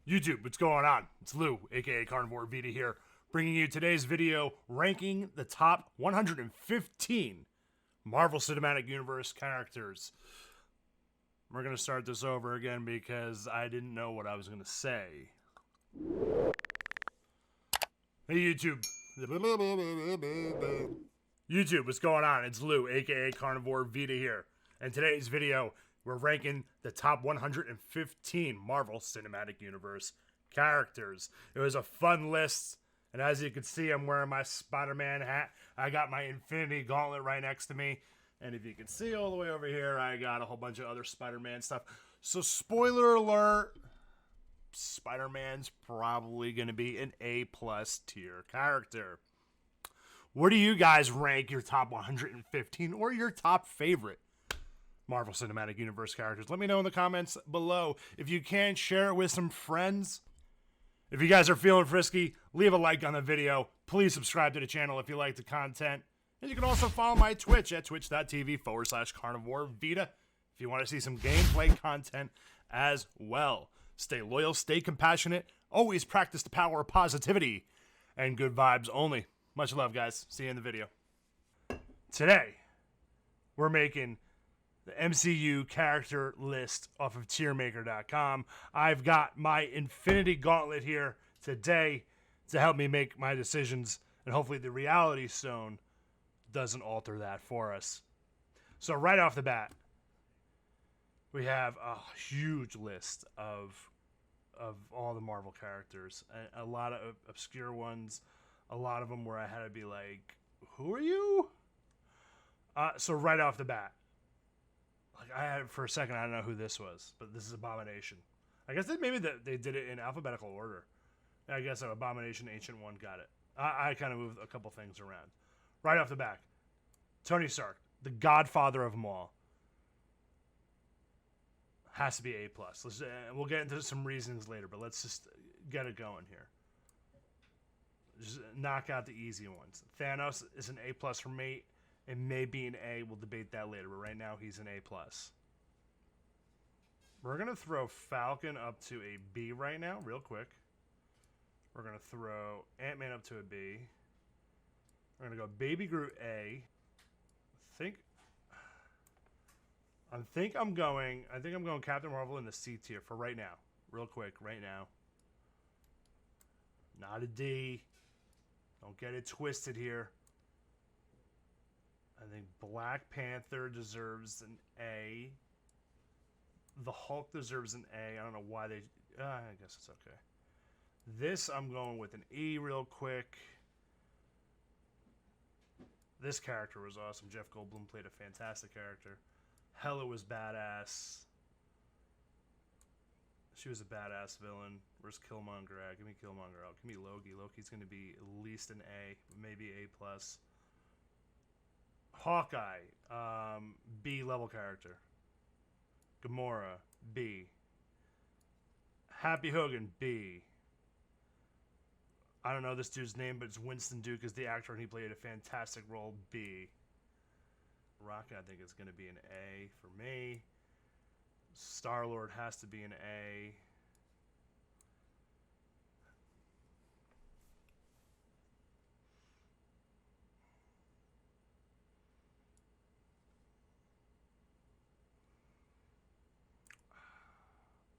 YouTube, what's going on? It's Lou, aka Carnivore Vita here, bringing you today's video ranking the top 115 Marvel Cinematic Universe characters. We're going to start this over again because I didn't know what I was going to say. Hey YouTube. YouTube, what's going on? It's Lou, aka Carnivore Vita here. And today's video, we're ranking the top 115 Marvel Cinematic Universe characters. It was a fun list, and as you can see, I'm wearing my Spider-Man hat. I got my Infinity Gauntlet right next to me, and if you can see all the way over here, I got a whole bunch of other Spider-Man stuff. So spoiler alert, Spider-Man's probably going to be an A+ tier character. Where do you guys rank your top 115 or your top favorite Marvel Cinematic Universe characters? Let me know in the comments below. If you can, share it with some friends. If you guys are feeling frisky, leave a like on the video. Please subscribe to the channel if you like the content. And you can also follow my Twitch at twitch.tv/carnivorevita if you want to see some gameplay content as well. Stay loyal, stay compassionate, always practice the power of positivity, and good vibes only. Much love, guys. See you in the video. Today, we're making the MCU character list off of tiermaker.com. I've got my Infinity Gauntlet here today to help me make my decisions, and hopefully the Reality Stone doesn't alter that for us. So right off the bat, we have a huge list of all the Marvel characters. A lot of obscure ones, a lot of them where I had to be like, who are you? So right off the bat, like I had for a second, I don't know who this was, but this is Abomination. I guess maybe they did it in alphabetical order. I guess Abomination, Ancient One got it. I kind of moved a couple things around. Right off the back, Tony Stark, the godfather of them all, has to be A+. We'll get into some reasons later, but let's just get it going here. Just knock out the easy ones. Thanos is an A+ for me. It may be an A. We'll debate that later, but right now he's an A+. We're going to throw Falcon up to a B right now, real quick. We're going to throw Ant-Man up to a B. We're going to go Baby Groot A. I think I'm going Captain Marvel in the C tier for right now. Real quick, right now. Not a D. Don't get it twisted here. I think Black Panther deserves an A. The Hulk deserves an A. I don't know why they... I guess it's okay. This, I'm going with an E real quick. This character was awesome. Jeff Goldblum played a fantastic character. Hela was badass. She was a badass villain. Where's Killmonger at? Give me Killmonger out. Give me Loki. Loki's going to be at least an A, maybe A+. Hawkeye, B level character. Gamora, B. Happy Hogan, B. I don't know this dude's name, but it's Winston Duke is the actor, and he played a fantastic role, B. Rocket, I think, is going to be an A for me. Star-Lord has to be an A.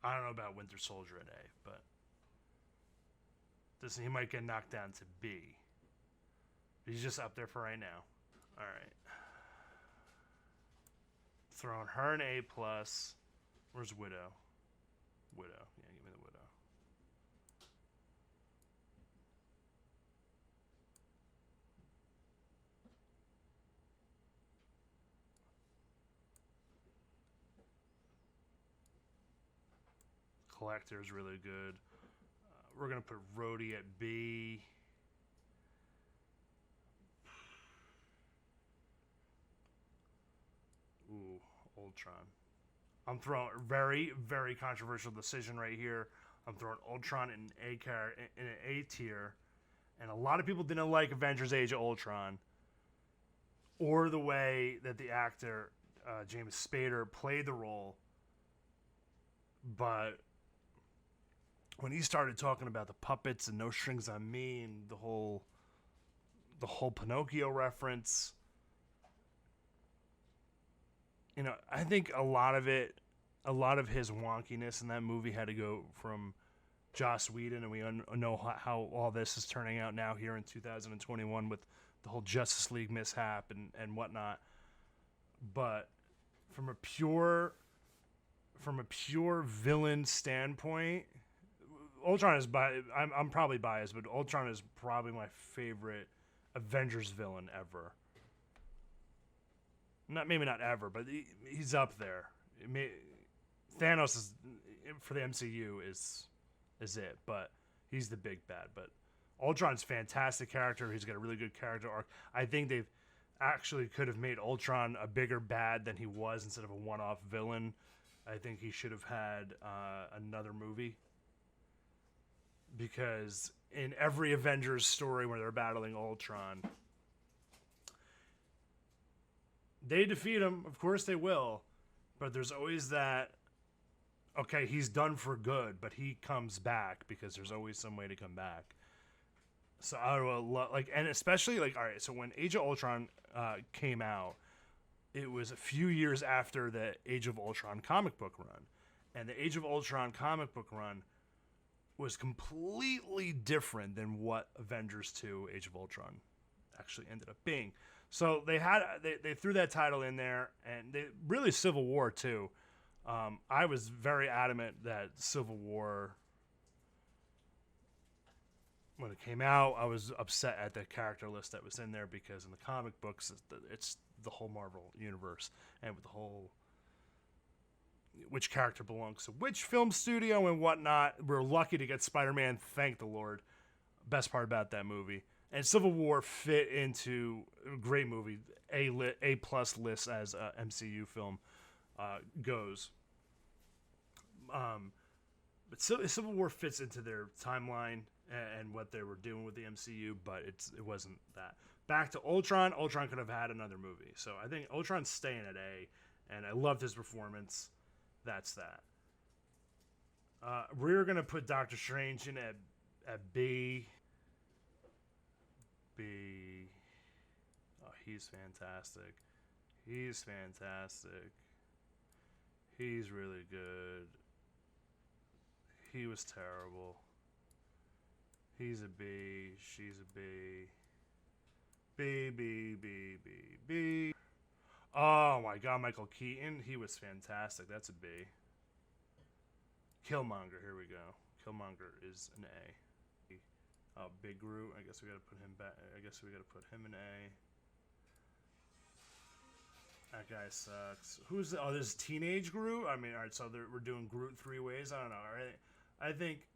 I don't know about Winter Soldier at A, but he might get knocked down to B. He's just up there for right now. All right. Throwing her an A+. Where's Widow? Widow. Yeah, give me the Widow. Collector is really good. We're going to put Rhodey at B. Ooh, Ultron. I'm throwing very, very controversial decision right here. I'm throwing Ultron in an A tier, and a lot of people didn't like Avengers: Age of Ultron, or the way that the actor James Spader played the role. But when he started talking about the puppets and No Strings on Me and the whole Pinocchio reference, you know, I think a lot of his wonkiness in that movie had to go from Joss Whedon, and we know how all this is turning out now here in 2021 with the whole Justice League mishap and whatnot. But from a pure villain standpoint, Ultron is I'm probably biased, but Ultron is probably my favorite Avengers villain ever. Maybe not ever, but he's up there. Thanos is, for the MCU, is it, but he's the big bad. But Ultron's a fantastic character. He's got a really good character arc. I think they've actually could have made Ultron a bigger bad than he was instead of a one-off villain. I think he should have had another movie, because in every Avengers story where they're battling Ultron, they defeat him. Of course they will, but there's always that, okay, he's done for good, but he comes back because there's always some way to come back. So I don't like, and especially like, all right, so when Age of Ultron came out, it was a few years after the Age of Ultron comic book run, and the Age of Ultron comic book run was completely different than what Avengers 2 Age of Ultron actually ended up being. So they threw that title in there, and they really Civil War too. I was very adamant that Civil War, when it came out, I was upset at the character list that was in there, because in the comic books, it's the whole Marvel universe, and with the whole which character belongs to which film studio and whatnot. We're lucky to get Spider-Man, thank the Lord. Best part about that movie. And Civil War fit into a great movie, A plus list as a MCU film goes. But Civil War fits into their timeline and what they were doing with the MCU, but it wasn't that. Back to Ultron. Ultron could have had another movie, so I think Ultron's staying at A, and I loved his performance. That's that. We're gonna put Doctor Strange in at B. Oh, he's fantastic. He's fantastic. He's really good. He was terrible. He's a B. She's a B. B, B, B, B, B. Oh my God, Michael Keaton. He was fantastic. That's a B. Killmonger. Here we go. Killmonger is an A. Oh, Big Groot. I guess we gotta put him back. I guess we gotta put him in A. That guy sucks. Who's the, oh, this is Teenage Groot? I mean, alright, so we're doing Groot three ways? I don't know. Alright. I think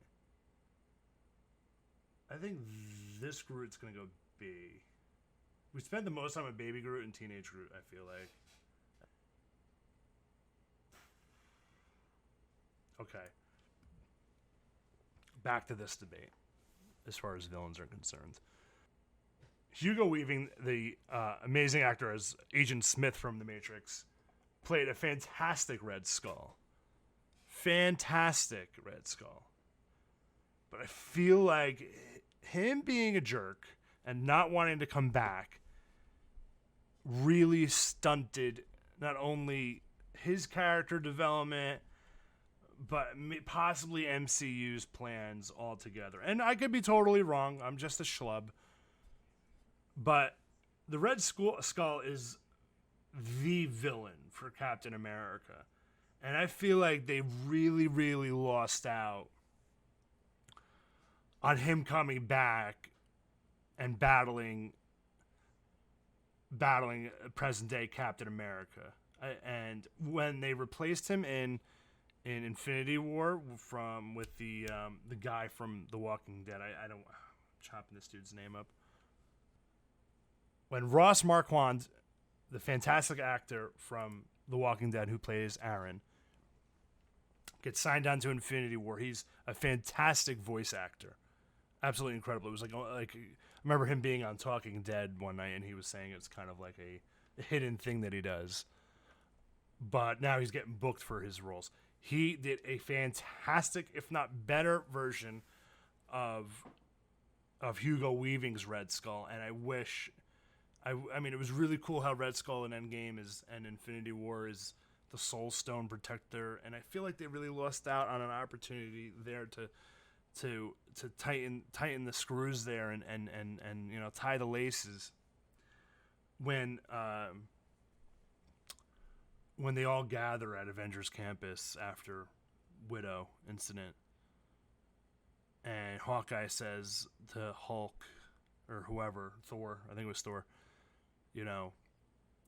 this Groot's gonna go B. We spent the most time with Baby Groot and Teenage Groot, I feel like. Okay. Back to this debate, as far as villains are concerned. Hugo Weaving, the amazing actor as Agent Smith from The Matrix, played a fantastic Red Skull. Fantastic Red Skull. But I feel like him being a jerk and not wanting to come back really stunted not only his character development, but possibly MCU's plans altogether. And I could be totally wrong. I'm just a schlub. But the Red Skull is the villain for Captain America. And I feel like they really, really lost out on him coming back and battling present-day Captain America. And when they replaced him in Infinity War with the guy from The Walking Dead, I'm chopping this dude's name up. When Ross Marquand, the fantastic actor from The Walking Dead who plays Aaron, gets signed on to Infinity War, he's a fantastic voice actor. Absolutely incredible. It was like I remember him being on Talking Dead one night, and he was saying it's kind of like a hidden thing that he does. But now he's getting booked for his roles. He did a fantastic, if not better, version of Hugo Weaving's Red Skull, and I wish, I mean, it was really cool how Red Skull in Endgame is and Infinity War is the Soul Stone Protector, and I feel like they really lost out on an opportunity there to tighten the screws there and you know, tie the laces when they all gather at Avengers Campus after Widow incident. And Hawkeye says to Hulk, or whoever, Thor, I think it was Thor, you know,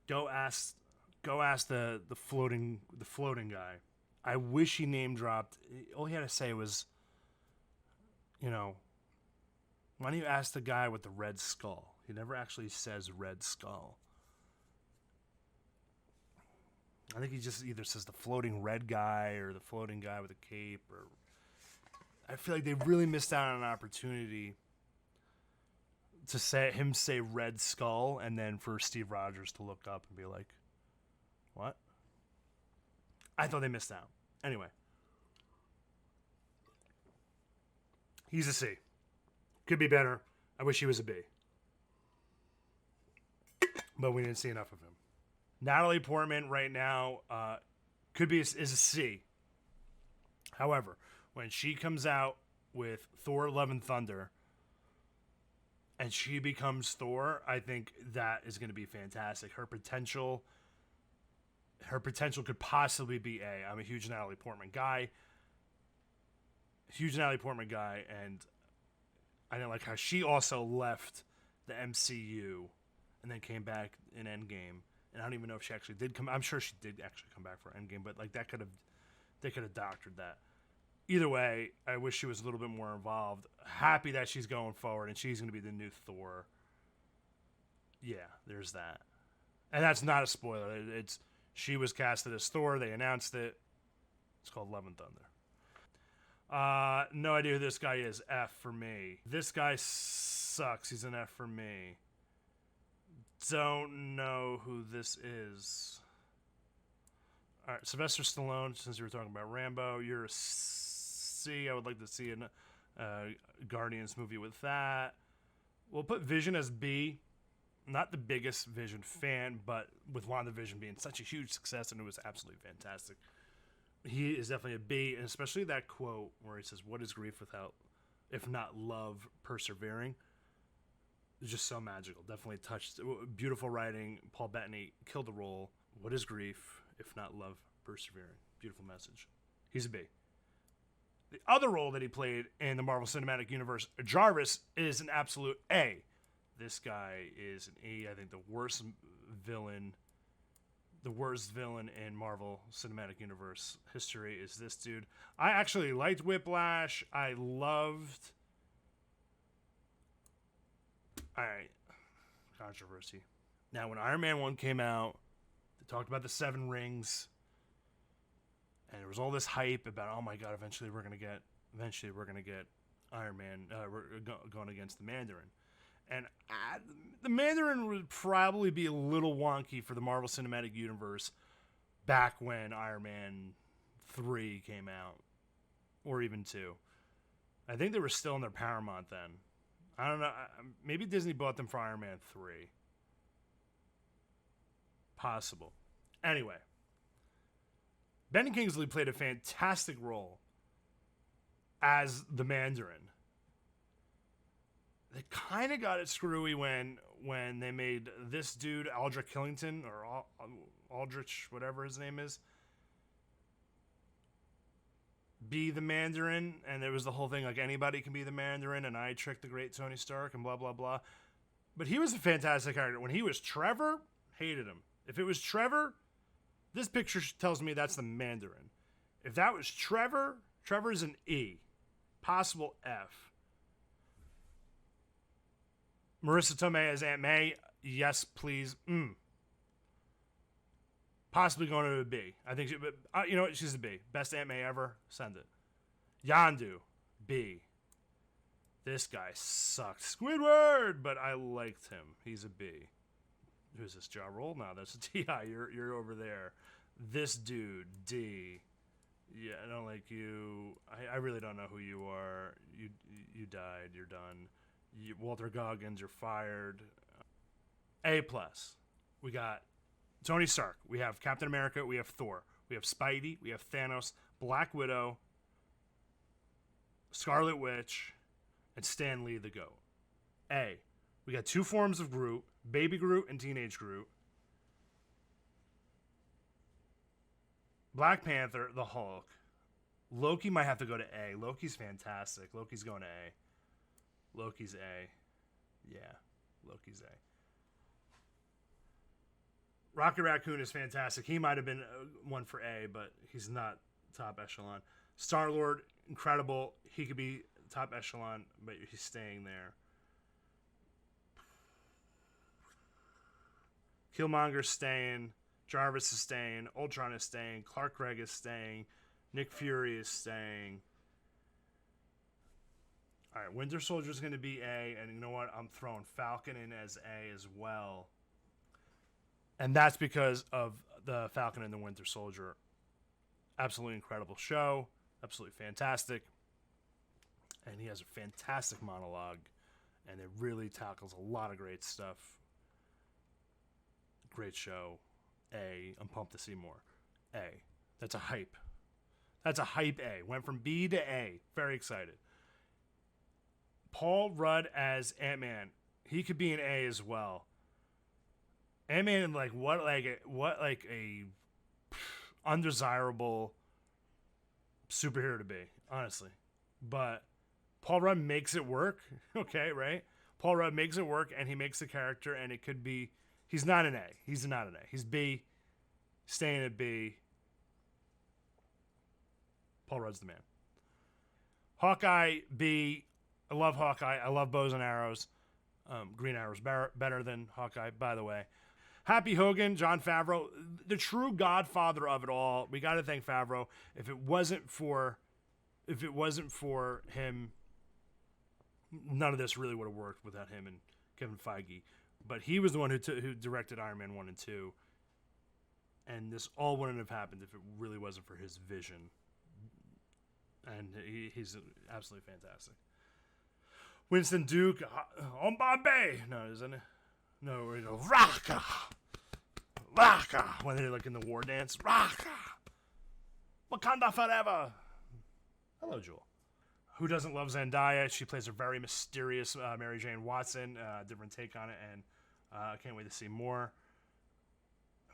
go ask the floating guy. I wish he name dropped. All he had to say was, you know, why don't you ask the guy with the red skull? He never actually says Red Skull. I think he just either says the floating red guy or the floating guy with a cape, or I feel like they really missed out on an opportunity to say Red Skull, and then for Steve Rogers to look up and be like, what? I thought they missed out. Anyway. He's a C. Could be better. I wish he was a B. But we didn't see enough of him. Natalie Portman right now is a C. However, when she comes out with Thor: Love and Thunder and she becomes Thor, I think that is going to be fantastic. Her potential could possibly be A. I'm a huge Natalie Portman guy. And I didn't like how she also left the MCU and then came back in Endgame. And I don't even know if she actually did come. I'm sure she did actually come back for Endgame, but like they could have doctored that. Either way, I wish she was a little bit more involved. Happy that she's going forward and she's going to be the new Thor. Yeah, there's that. And that's not a spoiler. She was casted as Thor. They announced it. It's called Love and Thunder. No idea who this guy is. F for me. This guy sucks. He's an F for me. Don't know who this is. All right, Sylvester Stallone, since you were talking about Rambo, you're a C. I would like to see a Guardians movie with that. We'll put Vision as B. Not the biggest Vision fan, but with WandaVision being such a huge success, and it was absolutely fantastic, he is definitely a B, and especially that quote where he says, "What is grief without, if not love, persevering?" It's just so magical. Definitely touched. Beautiful writing. Paul Bettany killed the role. What is grief if not love, persevering? Beautiful message. He's a B. The other role that he played in the Marvel Cinematic Universe, Jarvis, is an absolute A. This guy is an E. I think the worst villain in Marvel Cinematic Universe history is this dude. I actually liked Whiplash. I loved... Alright. Controversy. Now, when Iron Man 1 came out, they talked about the 7 rings. And there was all this hype about, oh my god, eventually we're gonna get Iron Man. We're going against the Mandarin. And the Mandarin would probably be a little wonky for the Marvel Cinematic Universe back when Iron Man 3 came out. Or even 2. I think they were still in their Paramount then. I don't know. Maybe Disney bought them for Iron Man 3. Possible. Anyway. Ben Kingsley played a fantastic role as the Mandarin. They kind of got it screwy when they made this dude, Aldrich Killington, or Aldrich, whatever his name is, be the Mandarin, and there was the whole thing like anybody can be the Mandarin, and I tricked the great Tony Stark, and blah, blah, blah. But he was a fantastic character. When he was Trevor, hated him. If it was Trevor, this picture tells me that's the Mandarin. If that was Trevor, Trevor's an E. Possible F. Marissa Tomei as Aunt May, yes, please. Possibly going to a B. I think you know what? She's a B. Best Aunt May ever. Send it. Yondu, B. This guy sucked. Squidward, but I liked him. He's a B. Who's this? Ja Rule? No, that's a T.I. You're over there. This dude, D. Yeah, I don't like you. I really don't know who you are. You died. You're done. Walter Goggins, you're fired. A plus. We got Tony Stark. We have Captain America. We have Thor. We have Spidey. We have Thanos. Black Widow. Scarlet Witch. And Stan Lee the GOAT. A. We got two forms of Groot. Baby Groot and Teenage Groot. Black Panther, the Hulk. Loki might have to go to A. Loki's fantastic. Loki's going to A. Loki's A. Yeah, Loki's A. Rocket Raccoon is fantastic. He might have been one for A, but he's not top echelon. Star-Lord, incredible. He could be top echelon, but he's staying there. Killmonger's staying. Jarvis is staying. Ultron is staying. Clark Gregg is staying. Nick Fury is staying. All right, Winter Soldier is going to be A, and you know what? I'm throwing Falcon in as A as well. And that's because of the Falcon and the Winter Soldier. Absolutely incredible show. Absolutely fantastic. And he has a fantastic monologue. And it really tackles a lot of great stuff. Great show. A. I'm pumped to see more. A. That's a hype. That's a hype A. Went from B to A. Very excited. Paul Rudd as AntMan. He could be an A as well. AntMan, what a undesirable superhero to be, honestly. But Paul Rudd makes it work. Okay, right? Paul Rudd makes it work, and he makes the character, and it could be. He's not an A. He's not an A. He's B. Staying at B. Paul Rudd's the man. Hawkeye, B. I love Hawkeye. I love bows and arrows. Green Arrow's better than Hawkeye, by the way. Happy Hogan, Jon Favreau, the true godfather of it all. We got to thank Favreau. If it wasn't for him, none of this really would have worked without him and Kevin Feige. But he was the one who directed Iron Man 1 and 2. And this all wouldn't have happened if it really wasn't for his vision. And he's absolutely fantastic. Winston Duke, on Bombay. No, isn't it? No, we go, Raka! Raka! When they're in the war dance. Raka! Wakanda forever! Hello, Jewel. Who doesn't love Zendaya? She plays a very mysterious Mary Jane Watson. Different take on it, and I can't wait to see more.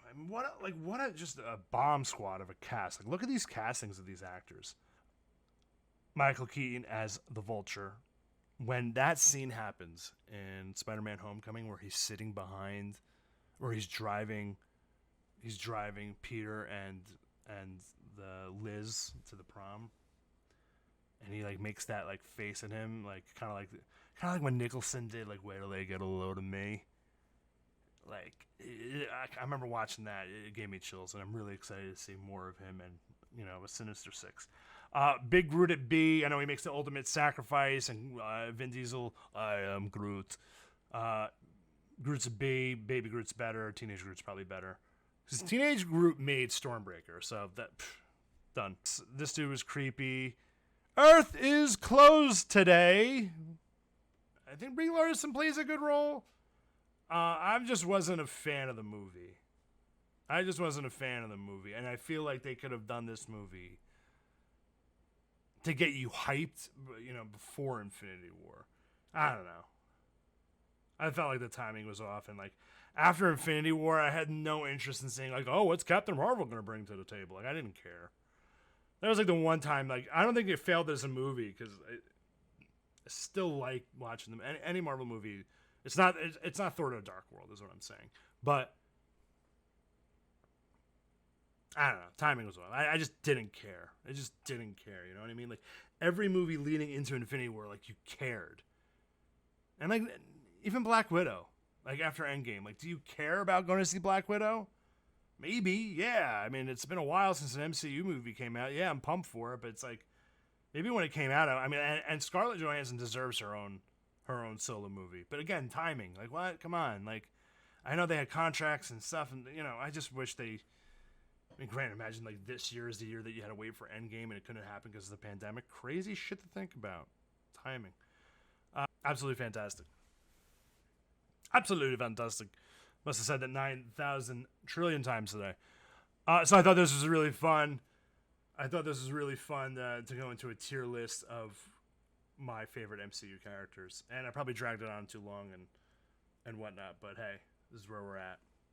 I mean, just a bomb squad of a cast. Look at these castings of these actors. Michael Keaton as the Vulture. When that scene happens in Spider-Man Homecoming where he's sitting behind, where he's driving Peter and the Liz to the prom, and he makes that face at him, kind of like when Nicholson did Wait Till They Get a Load of Me. I remember watching that. It gave me chills, and I'm really excited to see more of him and a Sinister Six. Big Groot at B. I know he makes the ultimate sacrifice, and Vin Diesel, I am Groot. Groot's a B. Baby Groot's better. Teenage Groot's probably better. Because Teenage Groot made Stormbreaker, so done. This dude was creepy. Earth is closed today. I think Brie Larson plays a good role. I just wasn't a fan of the movie. And I feel like they could have done this movie to get you hyped, before Infinity War. I don't know. I felt like the timing was off, and after Infinity War, I had no interest in saying what's Captain Marvel going to bring to the table? I didn't care. That was the one time, I don't think it failed as a movie, because I still like watching them. Any Marvel movie, it's not Thor: The Dark World, is what I'm saying. But I don't know. Timing was off. I just didn't care. You know what I mean? Every movie leading into Infinity War, you cared. And even Black Widow, after Endgame, do you care about going to see Black Widow? Maybe, yeah. I mean, it's been a while since an MCU movie came out. Yeah, I'm pumped for it, but it's maybe when it came out, I mean, and Scarlett Johansson deserves her own solo movie. But again, timing. What? Come on. I know they had contracts and stuff, and I just wish they mean, granted, imagine like this year is the year that you had to wait for Endgame and it couldn't happen because of the pandemic. Crazy shit to think about. Timing. Absolutely fantastic. Absolutely fantastic. Must have said that 9,000 trillion times today. So I thought this was really fun. I thought this was really fun to go into a tier list of my favorite MCU characters. And I probably dragged it on too long and whatnot. But hey, this is where we're at.